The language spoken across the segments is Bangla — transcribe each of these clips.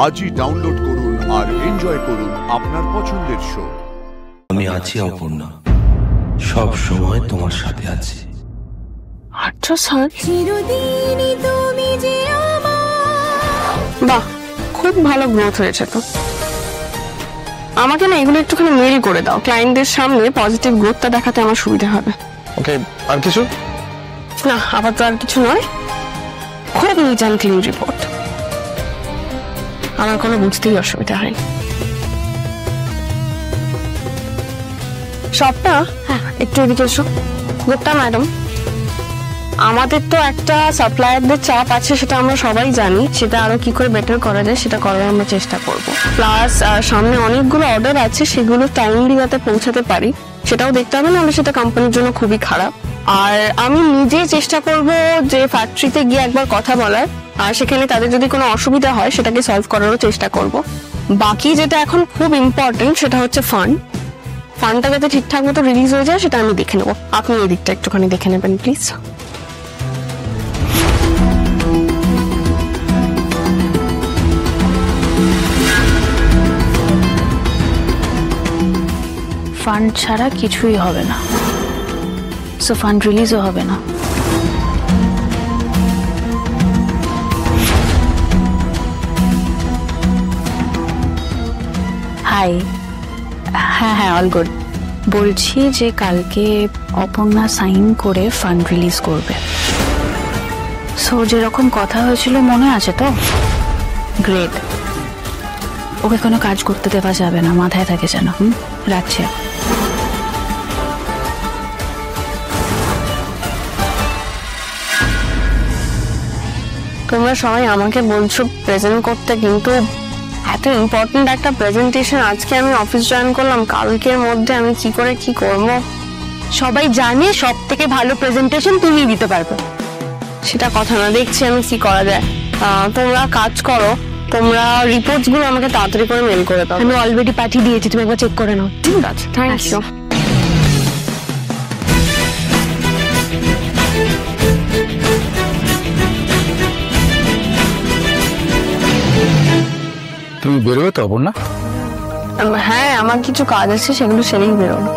আজই ডাউনলোড করুন আর এনজয় করুন আপনার পছন্দের শো। আমি আছি অপর্ণা, সব সময় তোমার সাথে আছি। আচ্ছা স্যার, বাহ, খুব ভালো গ্রোথ হয়েছে তো। আমাকে না এগুলো একটুখানি মেল করে দাও, ক্লায়েন্টদের সামনে পজিটিভ গ্রোথটা দেখাতে আমার সুবিধা হবে। ওকে, আর কিছু না, আপাতত আর কিছু নয়। খুব নিট অ্যান্ড ক্লিন রিপোর্ট, আমার কোনো বুঝতেই অসুবিধা হয়নি। সবটা একটু এদিকে এসো। গুপ্তা ম্যাডাম, আমাদের তো একটা সাপ্লায়ারদের চাপ আছে, সেটা আমরা সবাই জানি। সেটা আরো কি করে বেটার করা যায় সেটা করার আমরা চেষ্টা করব। প্লাস সামনে অনেকগুলো অর্ডার আছে, সেগুলো টাইমলি যাতে পৌঁছাতে পারি সেটাও দেখতে হবে, নাহলে সেটা কোম্পানির জন্য খুবই খারাপ। আর আমি নিজে চেষ্টা করব যে ফ্যাক্টরিতে গিয়ে একবার কথা বলার, আর সেখানে তাদের যদি কোনো অসুবিধা হয় সেটাকে সলভ করারও চেষ্টা করব। বাকি যেটা এখন খুব ইম্পর্টেন্ট সেটা হচ্ছে ফান্ডটা যাতে ঠিকঠাক মতো রিলিজ হয়ে যায় সেটা আমি দেখে নেবো। আপনি এই দিকটা একটুখানি দেখে নেবেন প্লিজ। ফান্ড ছাড়া কিছুই হবে না, সো ফান্ড রিলিজও হবে না। হাই, হ্যাঁ অল গুড। বলছি যে কালকে অপর্ণা সাইন করে ফান্ড রিলিজ করবে, সো যেরকম কথা হয়েছিল মনে আছে তো? গ্রেট। ওকে কোনো কাজ করতে দেওয়া যাবে না, মাথায় থাকে যেন। রাখছি। তোমরা সবাই আমাকে বলছো প্রেজেন্ট করতে, কিন্তু এত ইম্পর্টেন্ট একটা প্রেজেন্টেশন আজকে আমি অফিস জয়েন করলাম, কালকের মধ্যে আমি কি করে কি করব? সবাই জানে সব থেকে ভালো প্রেজেন্টেশন তুমি দিতে পারবে। সেটা কথা না, দেখছি আমি কি করা যায়। তোমরা কাজ করো, তোমরা রিপোর্টস গুলো আমাকে তাড়াতাড়ি করে মেল করে দাও। আমি অলরেডি পাঠিয়ে দিয়েছি, তুমি একবার চেক করে নাও। ঠিক আছে, থ্যাংক ইউ। তুমি বেরোবে তো অপর্ণা? হ্যাঁ, আমার কিছু কাজ আছে, সেগুলো সেরেই বেরোবো।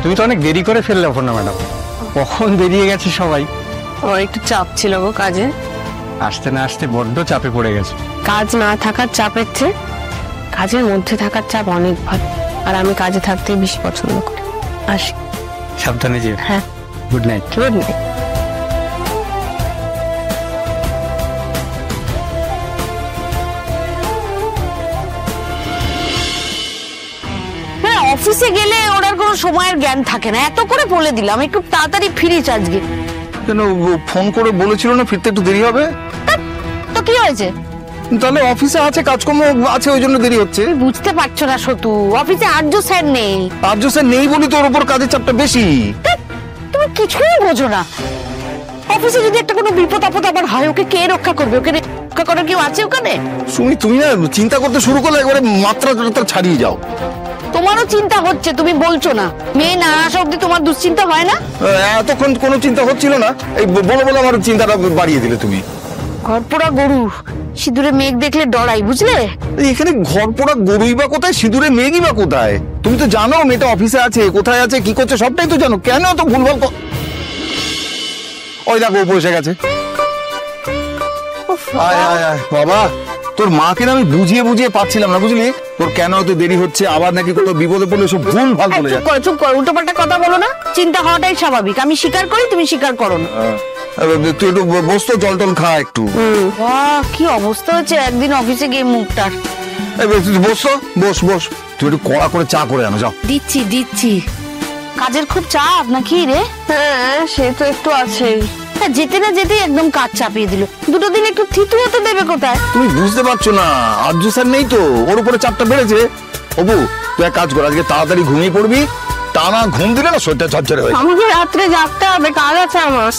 তুমি তো অনেক দেরি করে ফেললে অপর্ণা ম্যাডাম, কখন বেরিয়ে গেছে সবাই। ওর একটু চাপ ছিল গো কাজে, আসতে না আসতে বড্ড চাপে পড়ে গেছে। কাজ না থাকার চাপের চেয়ে কাজের মধ্যে থাকার চাপ অনেক ভালো, আর আমি কাজে থাকতে বেশি পছন্দ করি। আসি। সাবধানে যেও। হ্যাঁ, গুড নাইট। Good night. অফিসে গেলে ওনার কোনো সময়ের জ্ঞান থাকে না। এত করে বলে দিলাম একটু তাড়াতাড়ি ফিরিস আজকে। কেন ফোন করে বলেছিল না ফিরতে একটু দেরি হবে? তো কি হয়েছে? তাহলে অফিসে আছে, কাজকর্ম আছে, ওই জন্য দেরি হচ্ছে। বুঝতে পারছো না সতু, অফিসে আর্য স্যার নেই। আর্য স্যার নেই বলি তোর উপর কাজের চাপটা বেশি। তুমি কিছুই বোঝো না। অফিসে যদি একটা কোনো বিপদ আপদ আবার হয়, ওকে কে রক্ষা করবে? ওকে রক্ষা করার কেউ আছে ওখানে? তুমি না চিন্তা করতে শুরু করলে একবারে মাত্রা ছাড়িয়ে যাও। তোমারও চিন্তা হচ্ছে, তুমি বলছো না। মেয়ে না আসা অব্দি তোমার দুশ্চিন্তা হয় না? এতক্ষণ কোনো চিন্তা হচ্ছিল না, এই বলো বলো আমার চিন্তাটা বাড়িয়ে দিলে তুমি। ঘরপোড়া গরু সিঁদুরে মেঘ দেখলে ডরাই, বুঝলে? এখানে ঘরপোড়া গরুই বা কোথায়, সিঁদুরে মেঘই বা কোথায়? তুমি তো জানো মেয়েটা অফিসে আছে, কোথায় আছে, কি করছে সবটাই তো জানো। কেন এত ভুলভাল? ওই দেখো বসে গেছে। আয় আয় আয় বাবা, তোর মাকে না আমি বুঝিয়ে বুঝিয়ে পাচ্ছিলাম না, বুঝলি? তোর কেন এত দেরি হচ্ছে, আবার নাকি কোথাও বিপদে পড়লে সব ভুল ভাল বলে যায়। চুপ করো, উল্টোপাল্টা কথা বলো না। চিন্তা হওয়াটাই স্বাভাবিক, আমি স্বীকার করি, তুমি স্বীকার করো না। তুই একটু বসতো, জল টল খা একটু। বাহ, কি অবস্থা হচ্ছে একদিন অফিসে গিয়ে মুখটার। বসতো, বস বস। তুই একটু কড়া করে চা করে আনো, যাও। দিচ্ছি। কাজের খুব চাপ নাকি রে? হ্যাঁ, সে তো একটু আছেই। যেতে না যেতেই একদম কাজ চাপিয়ে দিল। দুটো দিন একটু থিতু হতে দেবে কোথায়? তুমি বুঝতে পারছো না, আর্য স্যার নেই তো, ওর উপরে চাপটা বেড়েছে। অবু, তুই এক কাজ কর, আজকে তাড়াতাড়ি ঘুমিয়ে পড়বি, টানা ঘুম দিলে না শরীরটা ঝরঝরে হয়ে যায়। আমাকে রাত্রে জাগতে হবে, কাজ আছে আমার।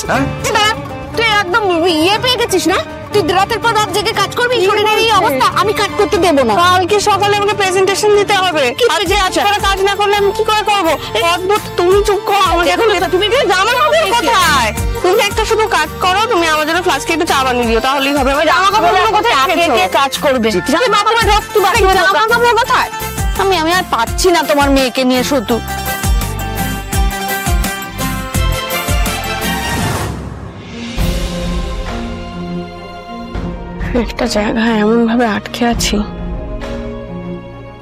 হ্যাঁ তুই একদম ইয়ে পেয়ে গেছিস না? তুই রাতের পর রাত জেগে কাজ করবি, শরীরের এই অবস্থা, আমি কাজ করতে দেবো না। কালকে সকালে আমাকে প্রেজেন্টেশন দিতে হবে, আর যে আজ করে কাজ না করলে আমি কি করে করবো? এই অদ্ভুত, তুমি চুপ করো, আমাকে এখন তুমি জামা কাপড় কোথায়? তুমি একটা শুধু কাজ করো, তুমি আমার জন্য ফ্লাস্কে একটু চা বানিয়ে দিও, তাহলেই হবে। আমার জামা কাপড় কোথায় রেখেছো? কে কাজ করবে? জামা কাপড় কোথায়? আমি আর পাচ্ছি না তোমার মেয়েকে নিয়ে শুধু। একটা জায়গায় এমন ভাবে আটকে আছি,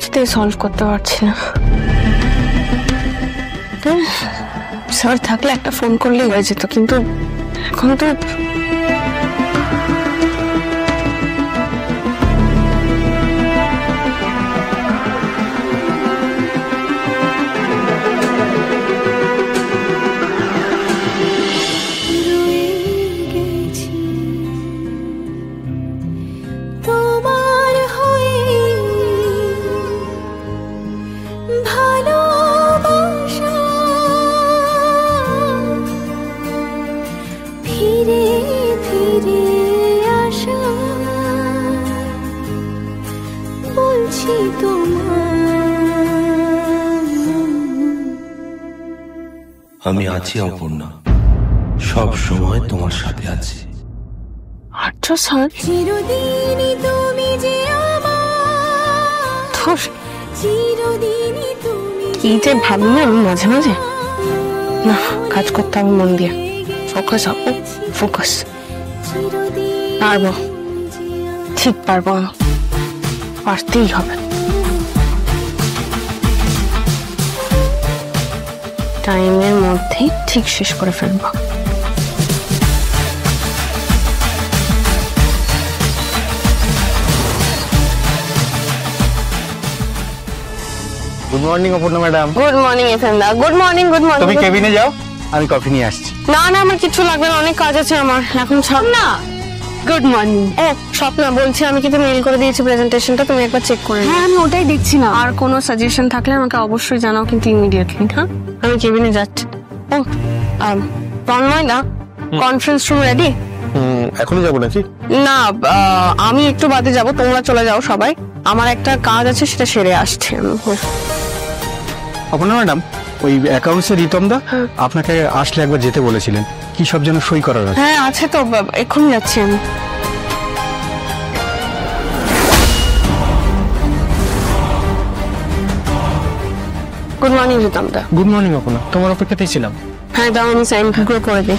সেটাই সলভ করতে পারছি না। স্যার থাকলে একটা ফোন করলে হয়ে যেত, কিন্তু এখন তো আমি আছি অপর্ণা, সব সময় তোমার সাথে আছি। আচ্ছা স্যার, চিরদিনই তুমি যে আমার, চিরদিনই তুমি কি যে ভাবি না আমি মাঝে মাঝে। না, কাজ করতে হবে মন দিয়ে, ফোকাস হবে, ফোকাস। পারবো, ঠিক পারবো, আমি পারতেই হবে। টাইমের মধ্যে ঠিক শেষ করে ফেলবো। Good morning Aparna madam. Good morning এফএমদা। Good morning, good morning. তুমি কেবিনে যাও, আমি কফি নিয়ে আসছি। না না, আমার কিছু লাগবে না, অনেক কাজ আছে আমার এখন। ছাড় না। Good morning. ও স্বপ্না বলছি, আমি কিন্তু মেইল করে দিয়েছি প্রেজেন্টেশনটা, তুমি একবার চেক করে নিও। হ্যাঁ, আমি ওটাই দেখছি না। আর কোনো সাজেশন থাকলে আমাকে অবশ্যই জানাও, কিন্তু ইমিডিয়েটলি। হ্যাঁ, আমি কেবিনে যাচ্ছি। ও তন্ময় দা, কনফারেন্স রুম রেডি? এখনই যাবো নাকি? না, আমি একটু বাদে যাব, তোমরা চলে যাও সবাই। আমার একটা কাজ আছে, সেটা সেরে আসছে। অপর্ণা ম্যাডাম, ওই অ্যাকাউন্টসের রিতম দা আপনাকে আসলে একবার যেতে বলেছিলেন, কি সব যেন সই করার আছে। হ্যাঁ আছে তো, এক্ষুনি যাচ্ছি আমি। গুড মর্নিং রিতম দা। গুড মর্নিং অপর্ণা, তোমার অপেক্ষাতেই ছিলাম। হ্যাঁ দাও, আমি সাইন করে দিই।